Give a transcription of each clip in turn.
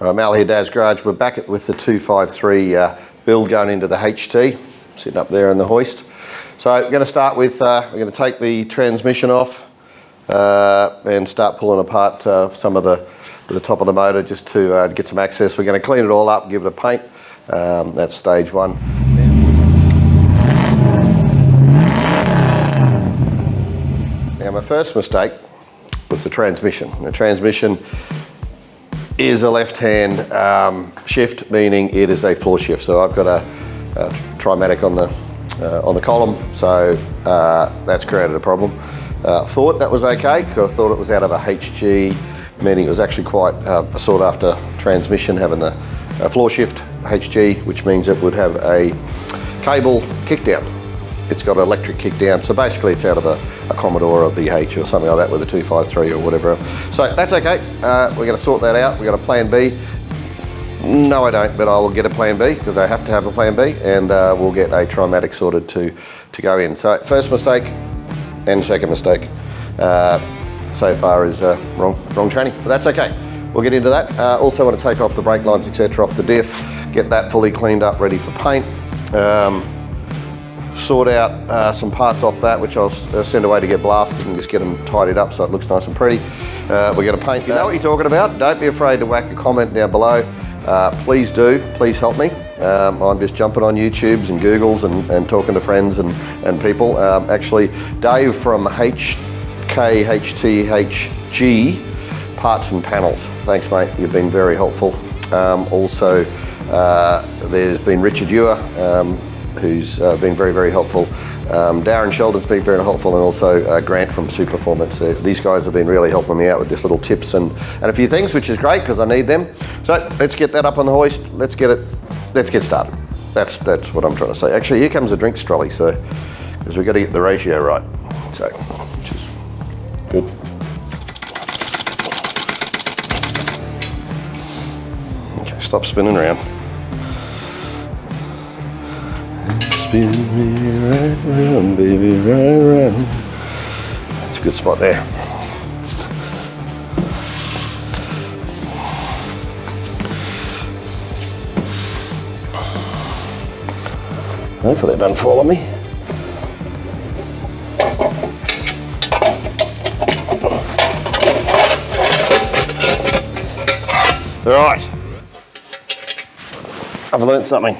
Mal here, Dad's Garage. We're back with the 253 build going into the HT, sitting up there in the hoist. So we're going to start with, we're going to take the transmission off and start pulling apart some of the top of the motor just to get some access. We're going to clean it all up, give it a paint. That's stage one. Now my first mistake was the transmission. The transmission is a left-hand shift, meaning it is a floor shift. So I've got a Trimatic on the column, so that's created a problem. Thought that was okay, because I thought it was out of a HG, meaning it was actually quite a sought-after transmission, having the floor shift HG, which means it would have a cable kickdown. It's got an electric kickdown, so basically it's out of a Commodore or VH or something like that with a 253 or whatever. So that's okay. We're going to sort that out. We've got a plan B. No, I don't, but I will get a plan B because I have to have a plan B, and we'll get a Trimatic sorted to go in. So first mistake and second mistake so far is wrong training, but that's okay. We'll get into that. Also want to take off the brake lines, etc., off the diff, get that fully cleaned up, ready for paint. Sort out some parts off that, which I'll send away to get blasted and just get them tidied up so it looks nice and pretty. We're going to paint. You know what you're talking about. Don't be afraid to whack a comment down below. Please do. Please help me. I'm just jumping on YouTubes and Googles and talking to friends and people. Actually, Dave from HT HKTG Parts and Panels. Thanks, mate. You've been very helpful. Also, there's been Richard Ewer, who's been very helpful. Darren Sheldon's been very helpful, and also Grant from Superformance. These guys have been really helping me out with just little tips and a few things, which is great because I need them. So let's get that up on the hoist. Let's get started. That's what I'm trying to say. Actually, here comes the drinks trolley, so because we've got to get the ratio right. So, which is good. Okay, stop spinning around. Spin me right round, baby, right round. That's a good spot there. Hopefully it doesn't fall on me. Right. I've learned something.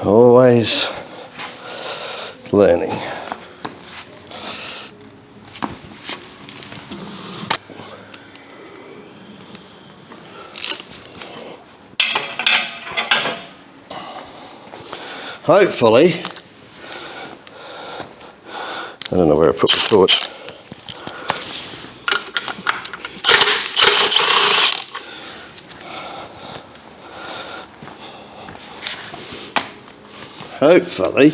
Always learning. Hopefully, I don't know where I put the torch. Hopefully,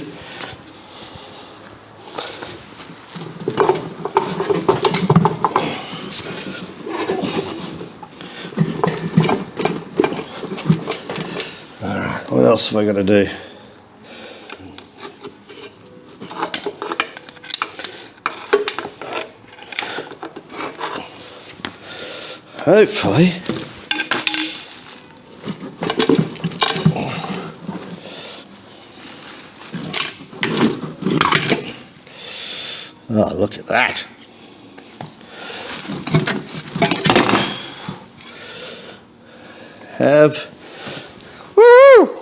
all right, what else have I got to do? Hopefully, oh, look at that. Woo!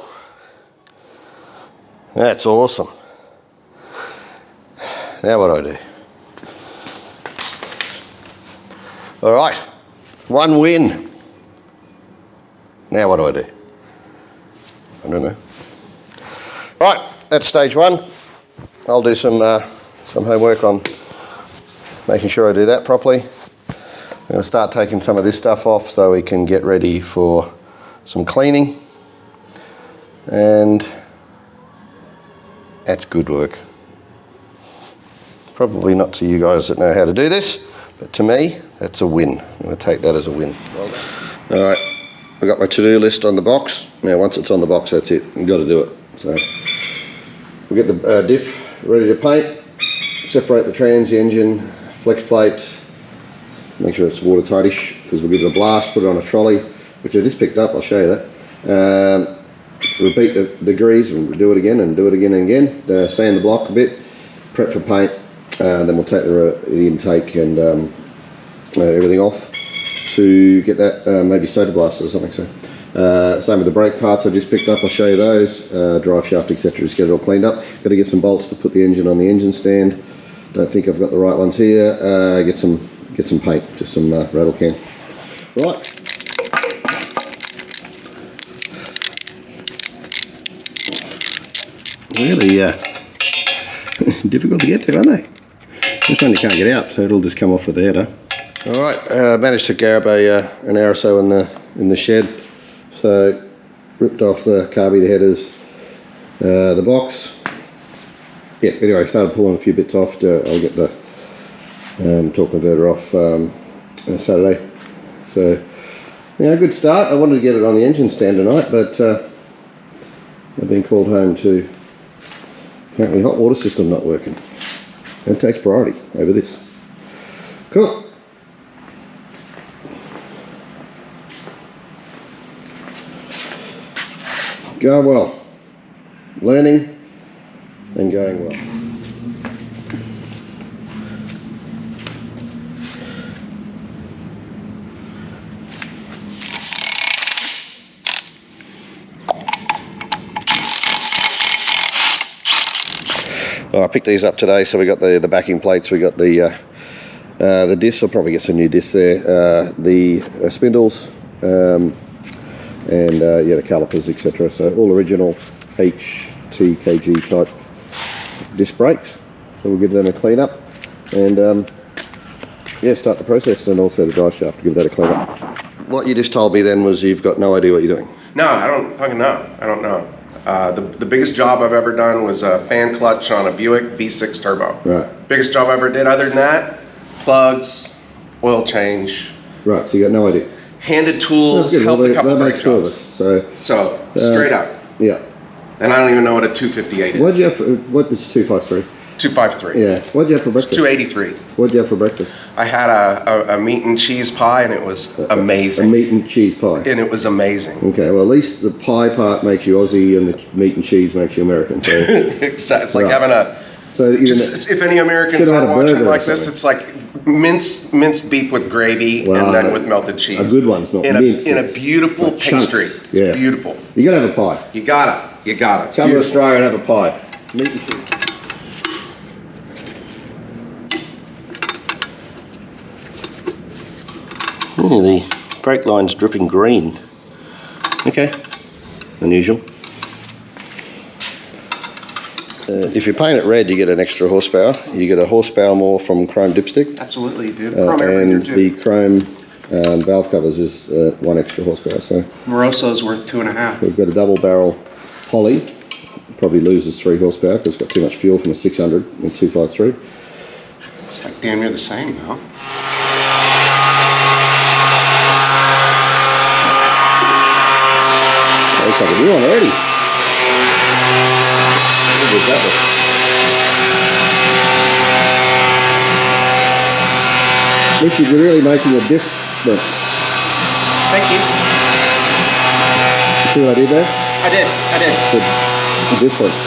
That's awesome. Now what do I do? All right, one win. Now what do? I don't know. Right, that's stage one. I'll do some homework on making sure I do that properly. I'm going to start taking some of this stuff off so we can get ready for some cleaning. And that's good work. Probably not to you guys that know how to do this, but to me, that's a win. I'm going to take that as a win. Well done. All right, I've got my to-do list on the box. Now, once it's on the box, that's it. You've got to do it. So we'll get the diff ready to paint. separate the trans, the engine, flex plate, make sure it's watertightish because we'll give it a blast, put it on a trolley, which I just picked up, I'll show you that. Repeat the degrees and do it again and do it again and again. Sand the block a bit, prep for paint, then we'll take the intake and everything off to get that maybe soda blast or something. So same with the brake parts I just picked up, I'll show you those, drive shaft, etc. Just get it all cleaned up. Got to get some bolts to put the engine on the engine stand. Don't think I've got the right ones here. Get some paint, just some rattle can. Right. Really difficult to get to, aren't they? This one you can't get out, so it'll just come off with the header. All right, managed to grab an hour or so in the shed. So ripped off the carby, the headers, the box. Yeah. Anyway, started pulling a few bits off. I'll get the torque converter off Saturday. So yeah, good start. I wanted to get it on the engine stand tonight, but I've been called home to apparently hot water system not working. It takes priority over this. Cool. Going well. Learning and going well. Well, I picked these up today, so we got the backing plates, we got the discs. I'll probably get some new discs there, the spindles, and yeah, the calipers, etc. So all original HTKG type disc brakes. So we'll give them a clean up and yeah, start the process, and also the drive shaft, give that a clean up. What you just told me then was you've got no idea what you're doing. No, I don't fucking know. I don't know. The biggest job I've ever done was a fan clutch on a Buick V6 turbo. Right. Biggest job I ever did. Other than that, plugs, oil change. Right, so you got no idea. Handed tools, helped a couple brake jobs. So straight up. Yeah. And I don't even know what a 258 is. What'd you have for, what was 253? 253. Yeah. What'd you have for breakfast? 283. What'd you have for breakfast? I had a meat and cheese pie, and it was amazing. A meat and cheese pie. And it was amazing. Okay, well at least the pie part makes you Aussie and the meat and cheese makes you American. So it's like having a. So just, if any Americans are watching like this, it's like minced beef with gravy and then with melted cheese. A good one's not minced. In a beautiful pastry. It's beautiful. You gotta have a pie. You gotta. Come to Australia and have a pie. Meat and cheese. Oh, the brake line's dripping green. Okay, unusual. If you paint it red, you get an extra horsepower. You get a horsepower more from chrome dipstick. Absolutely, dude. And the chrome valve covers is 1 extra horsepower. So Moroso's worth 2.5. We've got a double barrel poly. Probably loses 3 horsepower because it's got too much fuel from a 600 and 253. It's like damn near the same now. Looks like a new one already. What was that one? Richard, you're really making a difference. Thank you. You see what I did there? I did. The difference.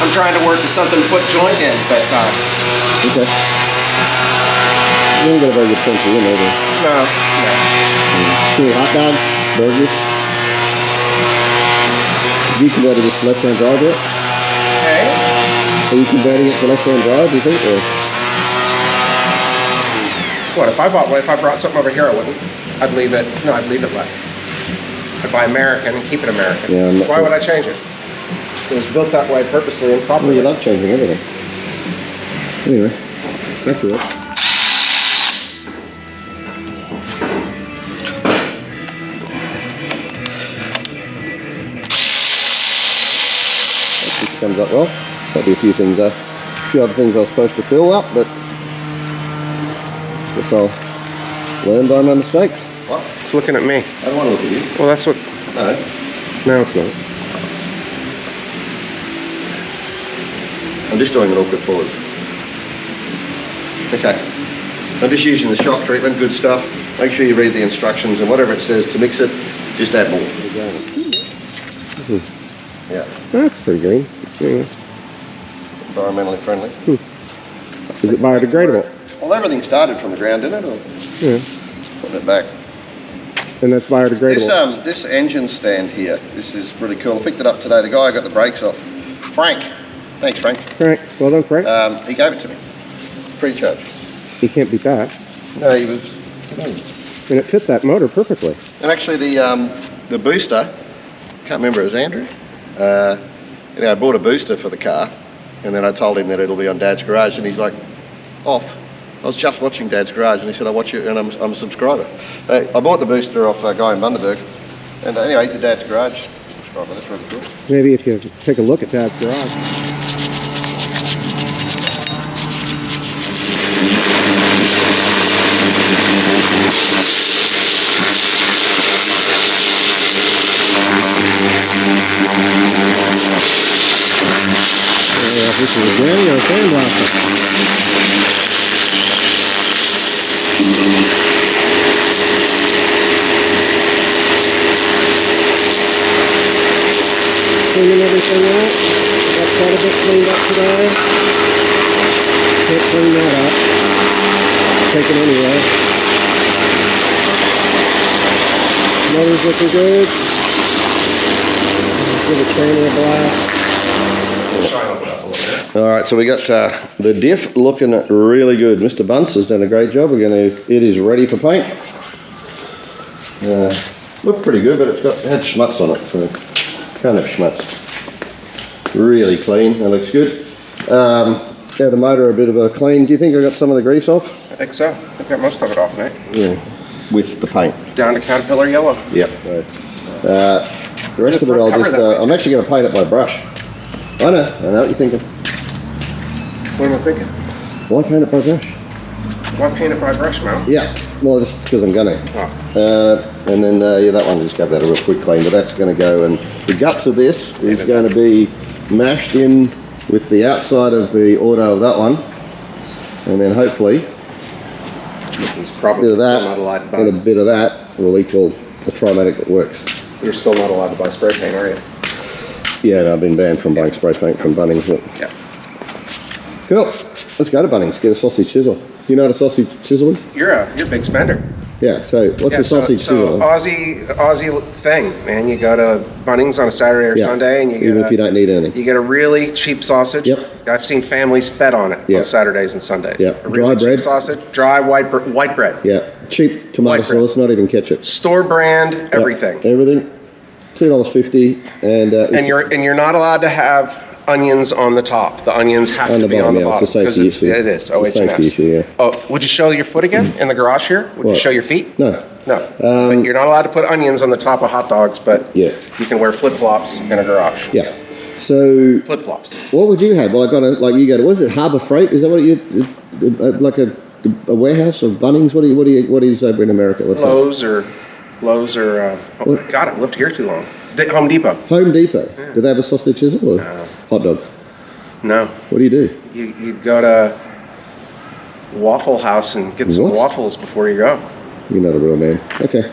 I'm trying to work with something to put joint in, but okay. You haven't got a very good sense of wind, have you? No. Too many hot dogs, burgers. Have you converted this to left-hand drive yet? Okay. Are you converting it to left-hand drive, do you think? Or? What, if I brought something over here, I wouldn't. I'd leave it left. I'd buy American and keep it American. Yeah, why would I change it? It was built that way purposely and properly. Well, you love changing everything. Anyway, back to it. Comes up well. Probably a few other things I was supposed to fill up, but guess I'll learn by my mistakes. What? It's looking at me. I don't want to look at you. Well, that's what. No, it's not. I'm just doing an awkward pause. Okay. I'm just using the shock treatment, good stuff. Make sure you read the instructions and whatever it says to mix it, just add more. Yeah. That's pretty green. Yeah. Environmentally friendly. Is it biodegradable? Well, everything started from the ground, didn't it? Or Yeah. putting it back. And that's biodegradable. This engine stand here, this is really cool. I picked it up today. The guy got the brakes off. Frank. Thanks, Frank. Frank, well done, Frank. He gave it to me. Free charge. You can't beat that. No, he was. And it fit that motor perfectly. And actually, the booster. Can't remember. It was Andrew. I bought a booster for the car, and then I told him that it'll be on Dad's Garage, and he's like, off. I was just watching Dad's Garage, and he said, I watch you, and I'm a subscriber. I bought the booster off a guy in Bundaberg, and anyway, he's at Dad's Garage. Subscriber. That's really cool. Maybe if you take a look at Dad's Garage. This is a granny or a sandblaster. Cleaning everything out. Got quite a bit cleaned up today. Can't clean that up. Take it anyway. Motor's looking good. Give the trainer a blast. All right, so we got the Diff looking really good. Mr. Bunce has done a great job. It is ready for paint. Looked pretty good, but it had schmutz on it, so can't have schmutz. Really clean, that looks good. Yeah, the motor a bit of a clean. Do you think I got some of the grease off? I think so. I got most of it off, mate. Yeah, with the paint. Down to Caterpillar yellow. Yep. Right. The rest of it, I'll just. I'm actually going to paint it by brush. I know what you're thinking. What am I thinking? Why paint it by brush? Why paint it by brush, Mal? Yeah, well, just because I'm gonna. Oh. And then, yeah, that one, just gave that a real quick clean, but that's going to go, and the guts of this is going to be mashed in with the outside of the auto of that one, and then hopefully He's probably a bit of that still not allowed to buy. and a bit of that will equal a Trimatic that works. You're still not allowed to buy spray paint, are you? Yeah, and I've been banned from buying spray paint from Bunnings. But Yeah. cool, let's go to Bunnings, get a sausage chisel. You know what a sausage chisel is? You're a big spender. Yeah, so what's Yeah, a sausage chisel? Aussie thing, man. You go to Bunnings on a Saturday or Yeah, Sunday, and you even if you don't need anything. You get a really cheap sausage. Yep. I've seen families fed on it Yeah. on Saturdays and Sundays. Yeah. A Dry really cheap bread. sausage, dry white bread. Yeah, cheap tomato White bread. sauce, not even ketchup. Store brand, everything. Everything, $2.50, and And you're not allowed to have onions on the top. The onions have On to the be on the bottom, yeah, bottom it's a safety issue. it is. It's a safety OH&S. issue, yeah. Oh, would you show your foot again in the garage here? Would What? you show your feet? No. No. But you're not allowed to put onions on the top of hot dogs, but Yeah. you can wear flip flops in a garage. Yeah. So, Flip flops. what would you have? Like you go to, what is it, Harbour Freight? Is that what like a warehouse of Bunnings? What is over in America? What's that? Lowe's or What? God, I've lived here too long. Home Depot. Home Depot. Do they have a sausage chisel or No. hot dogs? No. What do you do? You'd go to Waffle House and get some What? waffles before you go. You're not a real man. Okay.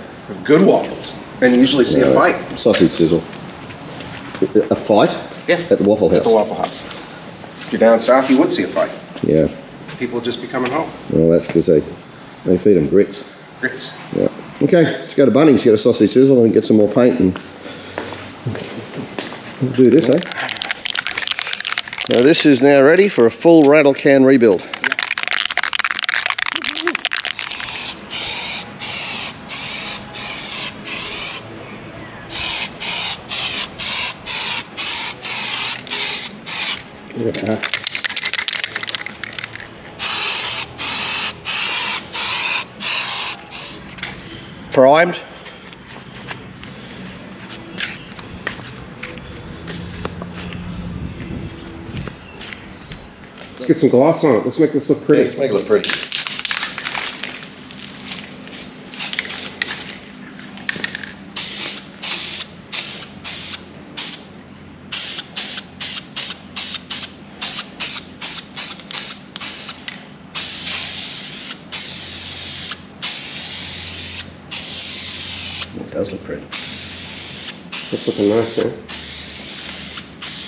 Good waffles. And you usually see a fight. Sausage sizzle. A fight? Yeah. At the Waffle House? At the Waffle House. If you're down south, you would see a fight. Yeah. People would just be coming home. Well, that's because they feed them grits. Grits. Yeah. Okay, let's go to Bunnings, get a sausage sizzle and get some more paint and do this, eh? Now this is now ready for a full rattle can rebuild. Look at that. Primed. Let's get some gloss on it. Let's make this look pretty. Yeah, make it look pretty. does look pretty. It's looking nice, eh?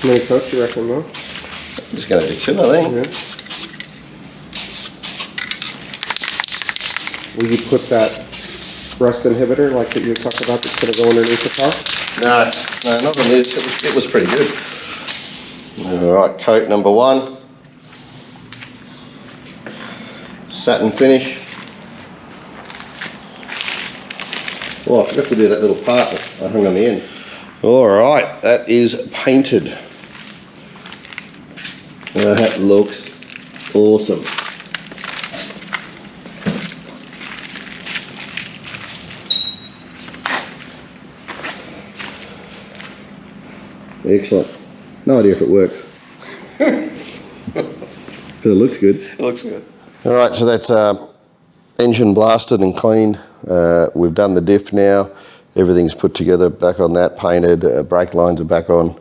How many coats you reckon, Mark? Just going to do 2, I think. Yeah. Will you put that rust inhibitor like that you talked about that's going to go underneath the car? No, not on this. It was pretty good. All right, coat number 1. Satin finish. Oh, I forgot to do that little part that I hung on the end. All right, that is painted. That looks awesome. Excellent. No idea if it works. But it looks good. It looks good. All right, so that's engine blasted and cleaned. We've done the diff now. Everything's put together, back on that, painted, brake lines are back on.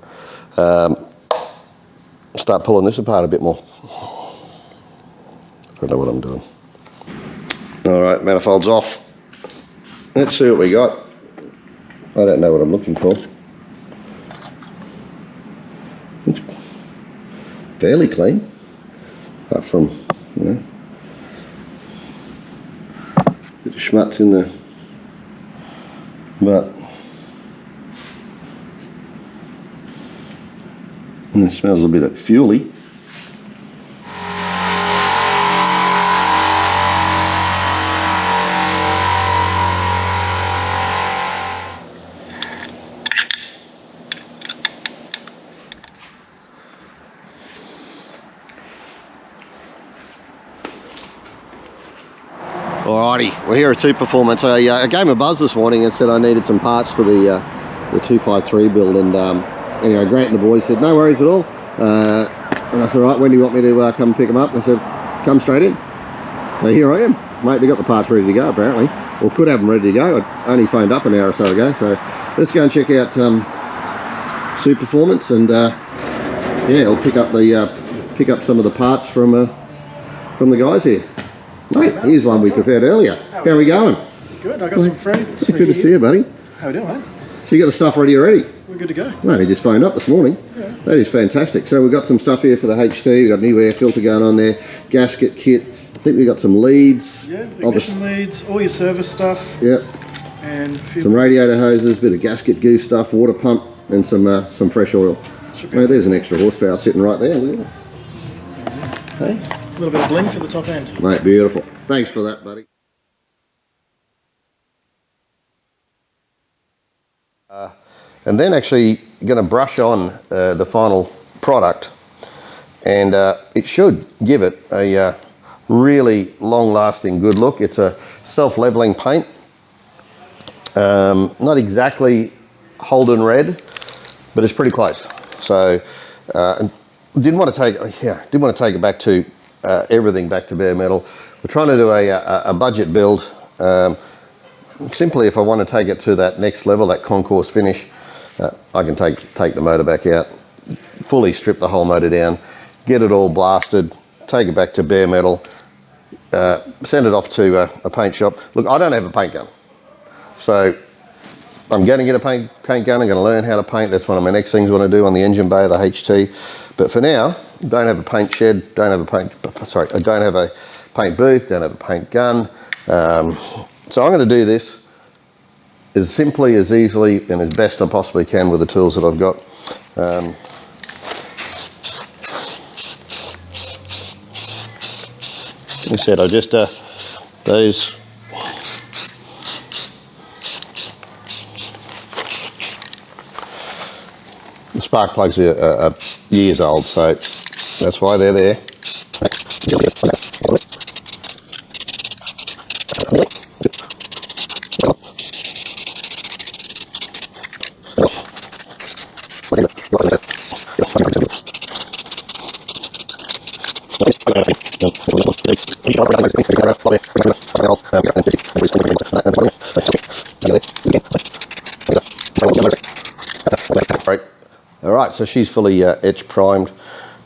Start pulling this apart a bit more. Don't know what I'm doing. All right, manifold's off. Let's see what we got. I don't know what I'm looking for. Looks fairly clean, apart from, you know, bit of schmutz in there, but it smells a bit fuely. Alrighty, we're here at Superformance. I gave him a buzz this morning and said I needed some parts for the 253 build, and anyway, Grant and the boys said no worries at all, and I said, right, when do you want me to come pick them up? They said, come straight in. So here I am, mate. They got the parts ready to go apparently, or could have them ready to go. I only phoned up an hour or so ago, so let's go and check out Superformance, and yeah, I'll pick up some of the parts from the guys here. Mate, here's one we prepared earlier. How are we going? Good, I got some friends. Good to see you, buddy. How we doing, mate? So you got the stuff ready already? We're good to go. Mate, he just phoned up this morning. Yeah. That is fantastic. So we've got some stuff here for the HT. We've got a new air filter going on there, gasket kit. I think we've got some leads. Yeah, ignition leads, all your service stuff. Yep. And a few Some radiator hoses, bit of gasket goo stuff, water pump, and some fresh oil. Mate, there's an extra horsepower sitting right there. Look at that. Hey? A little bit of blink at the top end. Mate, beautiful. Thanks for that, buddy. And then actually going to brush on the final product, and it should give it a really long-lasting good look. It's a self-leveling paint, not exactly Holden red, but it's pretty close. So didn't want to take it back to everything back to bare metal. We're trying to do a budget build. Simply, if I want to take it to that next level, that concourse finish, I can take the motor back out, fully strip the whole motor down, get it all blasted, take it back to bare metal, send it off to a paint shop. Look, I don't have a paint gun, so I'm going to get a paint gun. I'm going to learn how to paint. That's one of my next things I want to do on the engine bay of the HT. But for now, don't have a paint shed, I don't have a paint booth, don't have a paint gun. So I'm going to do this as simply, as easily, and as best I possibly can with the tools that I've got. As I said, I just, those the spark plugs are years old, so that's why they're there. All right, so she's fully etch primed.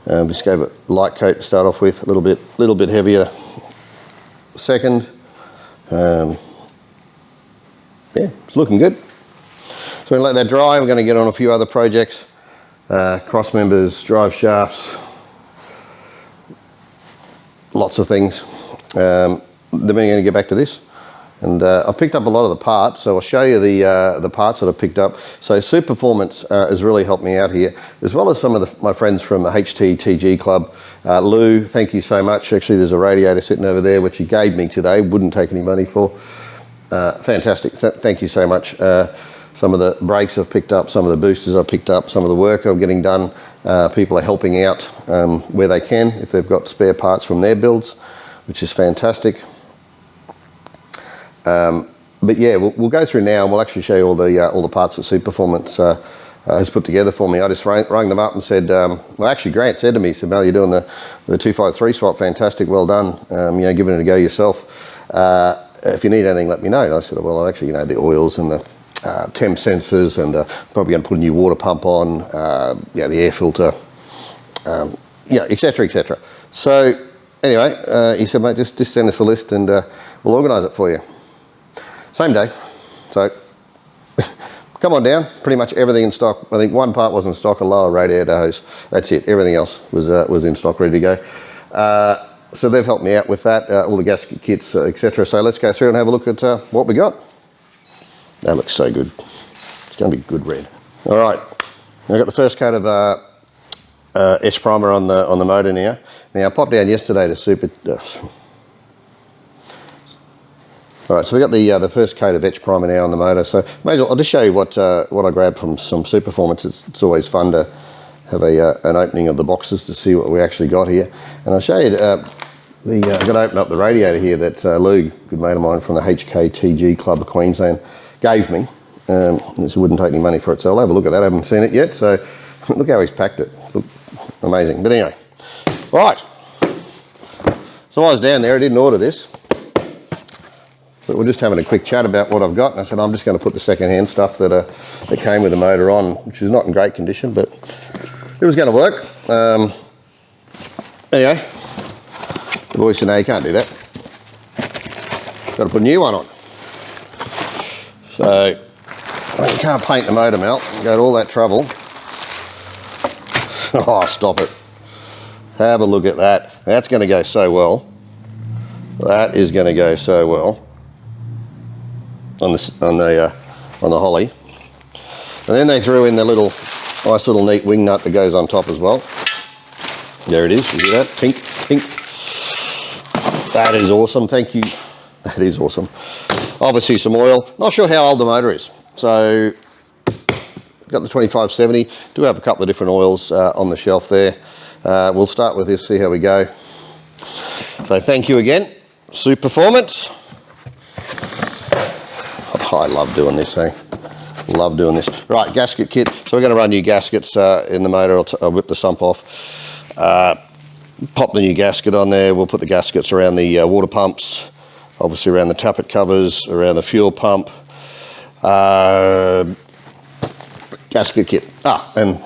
Just gave it a light coat to start off with, a little bit heavier second. Yeah, it's looking good. So we're going to let that dry. We're going to get on a few other projects. Cross members, drive shafts, lots of things. Then we're going to get back to this. And I picked up a lot of the parts, so I'll show you the parts that I picked up. So Superformance has really helped me out here, as well as some of my friends from the HTTG Club. Lou, thank you so much. Actually, there's a radiator sitting over there, which he gave me today, wouldn't take any money for. Fantastic, thank you so much. Some of the brakes I've picked up, some of the boosters I've picked up, some of the work I'm getting done. People are helping out where they can, if they've got spare parts from their builds, which is fantastic. But yeah, we'll go through now and we'll actually show you all the parts that Superformance has put together for me. I just rang them up and said, well, actually Grant said to me, he said, Mel, you're doing the 253 swap, fantastic, well done, you know, giving it a go yourself. If you need anything, let me know. And I said, well, actually, you know, the oils and the temp sensors, and probably going to put a new water pump on, yeah, the air filter, yeah, etc., etc. So anyway, he said, mate, just send us a list and we'll organise it for you. Same day. So come on down, pretty much everything in stock. I think one part was in stock, a lower radiator hose. That's it, everything else was in stock, ready to go. So they've helped me out with that, all the gasket kits, etc. So let's go through and have a look at what we got. That looks so good. It's going to be good red. All right, I've got the first coat of etch primer on the motor now. Now I popped down yesterday to Super. All right, so we got the first coat of etch primer now on the motor. So maybe I'll just show you what I grabbed from some Superformance. It's always fun to have an opening of the boxes to see what we actually got here. And I'll show you I'm going to open up the radiator here that Lou, good mate of mine from the HKTG Club of Queensland, gave me. This wouldn't take any money for it, so I'll have a look at that. I haven't seen it yet, so look how he's packed it. Look, amazing. But anyway, right. So I was down there, I didn't order this. But we're just having a quick chat about what I've got, and I said I'm just going to put the second-hand stuff that came with the motor on, which is not in great condition, but it was going to work. Anyway, the boy said, no, you can't do that. Got to put a new one on. So you can't paint the motor, Mel. Go to all that trouble. Oh, stop it. Have a look at that. That's going to go so well. That is going to go so well on the Holly. And then they threw in the nice little neat wing nut that goes on top as well. There it is, you see that? Tink, tink. That is awesome, thank you. That is awesome. Obviously some oil. Not sure how old the motor is. So, got the 2570. Do have a couple of different oils on the shelf there. We'll start with this, see how we go. So thank you again, Superformance. Oh, I love doing this, eh? Love doing this. Right, gasket kit. So we're going to run new gaskets in the motor. I'll whip the sump off. Pop the new gasket on there. We'll put the gaskets around the water pumps, obviously around the tappet covers, around the fuel pump. Gasket kit. And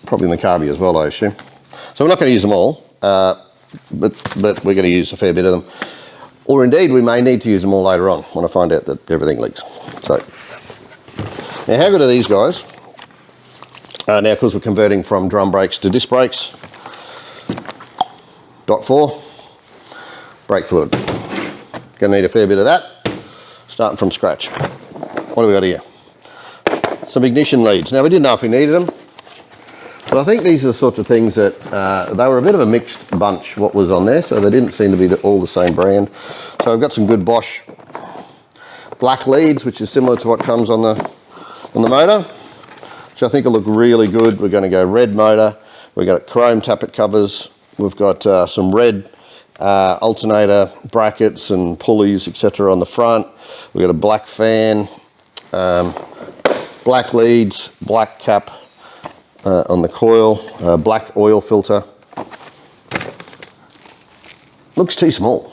probably in the carby as well, I assume. So we're not going to use them all, but we're going to use a fair bit of them. Or indeed, we may need to use them all later on when I find out that everything leaks. So, now how good are these guys? Now, because we're converting from drum brakes to disc brakes. Dot 4, brake fluid. Gonna need a fair bit of that, starting from scratch. What do we got here? Some ignition leads. Now, we didn't know if we needed them, but I think these are the sorts of things that, they were a bit of a mixed bunch, what was on there, so they didn't seem to be all the same brand. So I've got some good Bosch black leads, which is similar to what comes on the motor, which I think will look really good. We're going to go red motor. We've got chrome tappet covers. We've got some red alternator brackets and pulleys, etc. on the front. We've got a black fan, black leads, black cap on the coil, black oil filter. Looks too small,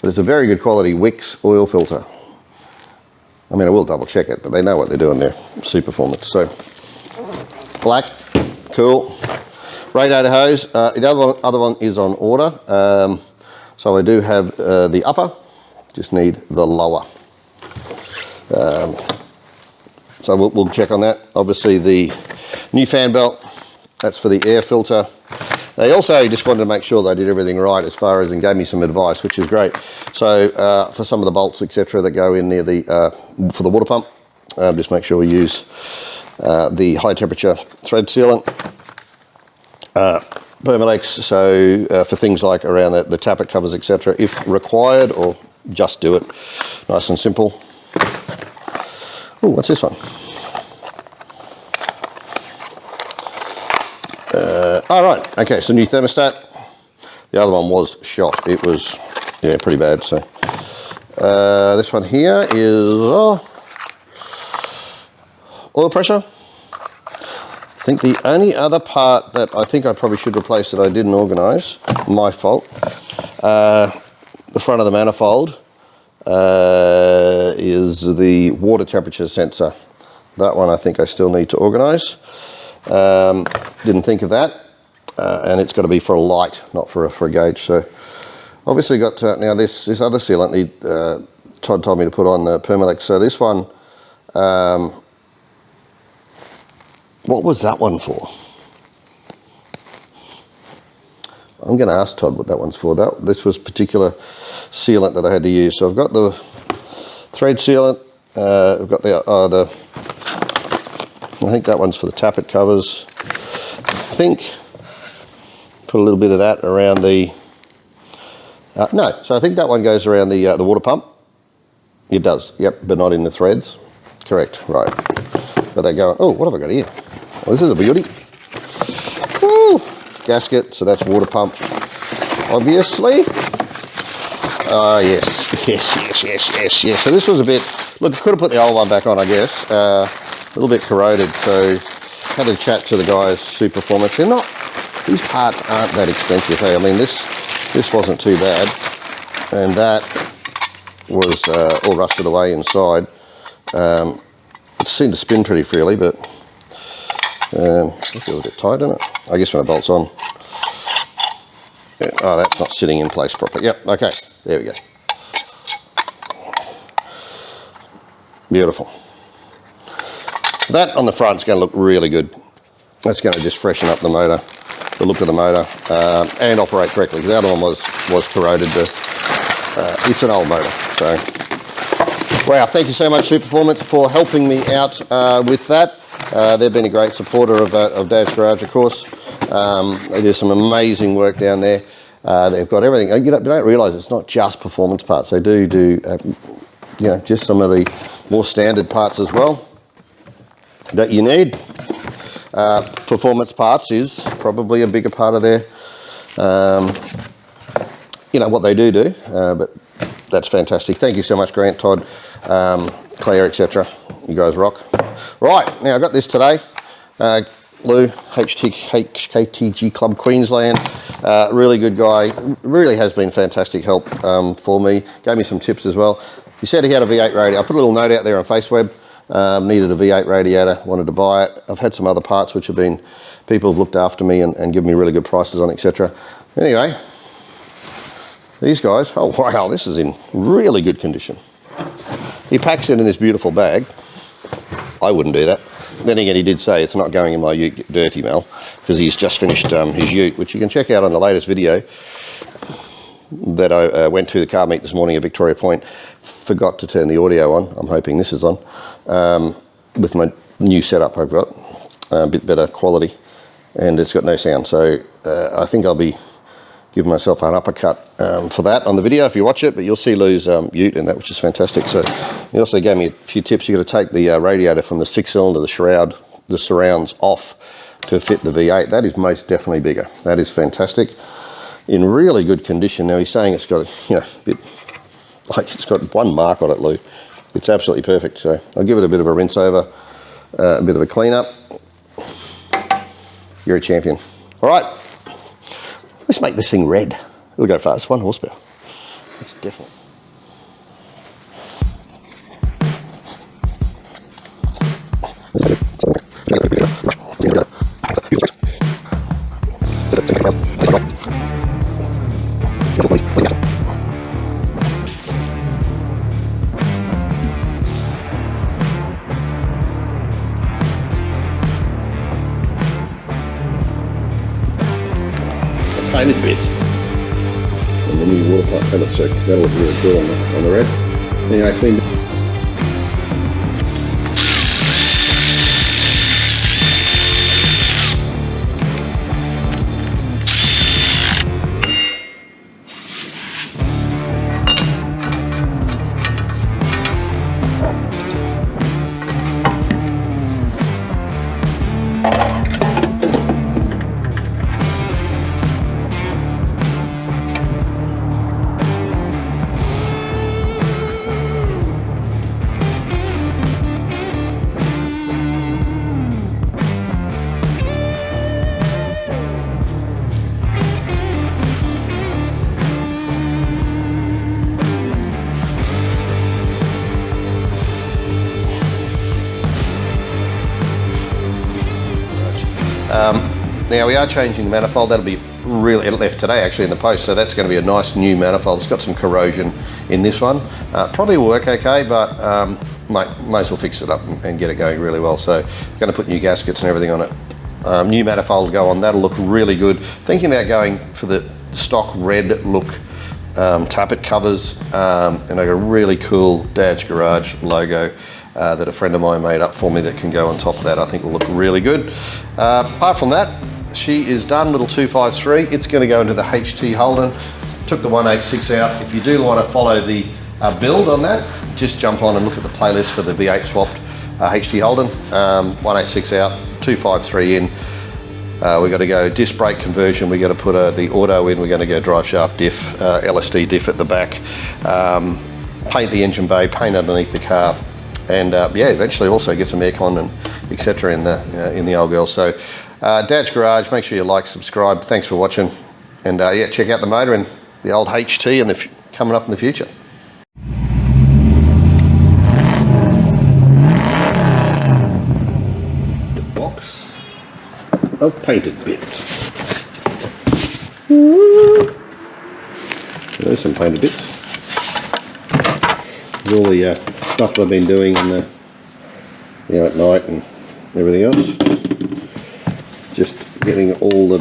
but it's a very good quality Wix oil filter. I mean, I will double check it, but they know what they're doing there, Superformance. So, black, cool. Radiator hose, the other one is on order. So I do have the upper, just need the lower. So we'll check on that. Obviously the new fan belt, that's for the air filter. They also just wanted to make sure they did everything right as far as, and gave me some advice, which is great. So for some of the bolts, etc., that go in near the, for the water pump, just make sure we use the high temperature thread sealant. Permalex, so for things like around the tappet covers, etc., if required, or just do it. Nice and simple. Oh, what's this one? All right, okay, so new thermostat. The other one was shot. It was, yeah, pretty bad. So this one here is oil pressure. I think the only other part that I think I probably should replace that I didn't organise, my fault, the front of the manifold is the water temperature sensor. That one I think I still need to organise. Didn't think of that, and it's got to be for a light, not for a gauge. So obviously got now this other sealant. Todd told me to put on the Permalex. So this one, what was that one for? I'm going to ask Todd what that one's for. This was particular sealant that I had to use. So I've got the thread sealant. I've got I think that one's for the tappet covers. I think put a little bit of that around the. No, so I think that one goes around the water pump. It does. Yep, but not in the threads. Correct. Right. But they're going. Oh, what have I got here? Oh, this is a beauty. Woo! Gasket, so that's water pump, obviously. Yes. So this was a bit, look, could have put the old one back on, I guess. A little bit corroded, so had a chat to the guys, Superformance. They're not, these parts aren't that expensive, hey? I mean, this wasn't too bad, and that was all rusted away inside. It seemed to spin pretty freely, but it's a little bit tight, isn't it? I guess when it bolts on. Yeah. Oh, that's not sitting in place properly. Yep, okay, there we go. Beautiful. That on the front's going to look really good. That's going to just freshen up the motor, the look of the motor, and operate correctly. The other one was corroded. It's an old motor, so. Wow, thank you so much, Superformance, for helping me out with that. They've been a great supporter of Dad's Garage, of course. They do some amazing work down there. They've got everything. You don't realise it's not just performance parts. They do just some of the more standard parts as well that you need. Performance parts is probably a bigger part of their, what they do. But that's fantastic. Thank you so much, Grant, Todd, Claire, etc. You guys rock. Right, now I got this today. Lou, HT HKTG Club, Queensland. Really good guy. Really has been fantastic help for me. Gave me some tips as well. He said he had a V8 radiator. I put a little note out there on FaceWeb. Needed a V8 radiator, wanted to buy it. I've had some other parts which have been, people have looked after me and given me really good prices on, etc. Anyway, these guys, oh wow, this is in really good condition. He packs it in this beautiful bag. I wouldn't do that. Then again, he did say it's not going in my ute dirty, Mel, because he's just finished his ute, which you can check out on the latest video that I went to the car meet this morning at Victoria Point. Forgot to turn the audio on. I'm hoping this is on. With my new setup I've got, a bit better quality, and it's got no sound. So I think I'll be giving myself an uppercut for that on the video if you watch it, but you'll see Lou's ute in that, which is fantastic. So he also gave me a few tips. You've got to take the radiator from the 6-cylinder, the surrounds off to fit the V8. That is most definitely bigger. That is fantastic. In really good condition. Now he's saying it's got a bit, like it's got one mark on it, Lou. It's absolutely perfect. So I'll give it a bit of a rinse over, a bit of a clean up. You're a champion. All right. Let's make this thing red. It'll go fast, 1 horsepower. It's definitely. painted bits. And the new water pipe pellet circuit, that'll look really cool on the red. Anyway, clean. Now we are changing the manifold. That'll be really, it left today actually in the post, so that's going to be a nice new manifold. It's got some corrosion in this one. Probably will work okay, but might as well fix it up and get it going really well. So going to put new gaskets and everything on it. New manifold to go on, that'll look really good. Thinking about going for the stock red look tappet covers, and I got a really cool Dad's Garage logo that a friend of mine made up for me that can go on top of that. I think will look really good. Apart from that, she is done, little 253. It's going to go into the HT Holden. Took the 186 out. If you do want to follow the build on that, just jump on and look at the playlist for the V8 swapped HT Holden. 186 out, 253 in. We got to go disc brake conversion. We got to put the auto in. We're going to go drive shaft diff, LSD diff at the back. Paint the engine bay, paint underneath the car, and yeah, eventually also get some aircon and etc. in the old girl. So Dad's Garage. Make sure you like, subscribe. Thanks for watching, and yeah, check out the motor and the old HT and coming up in the future. The box of painted bits. There's some painted bits. There's all the stuff I've been doing in the, at night and everything else. Just getting all the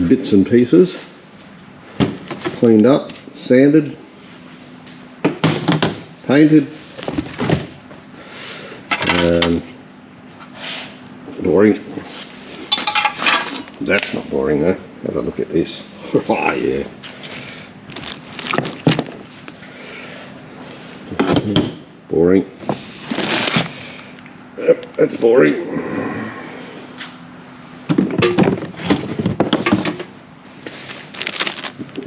bits and pieces cleaned up, sanded, painted. Boring. That's not boring though. Have a look at this. Oh yeah. Boring. Yep, that's boring.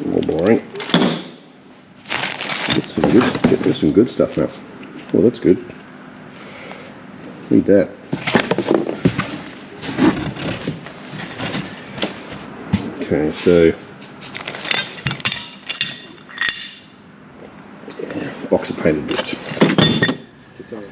More boring. Get some good stuff now. Well, that's good. Need that. Okay, so yeah, box of painted bits. Sorry.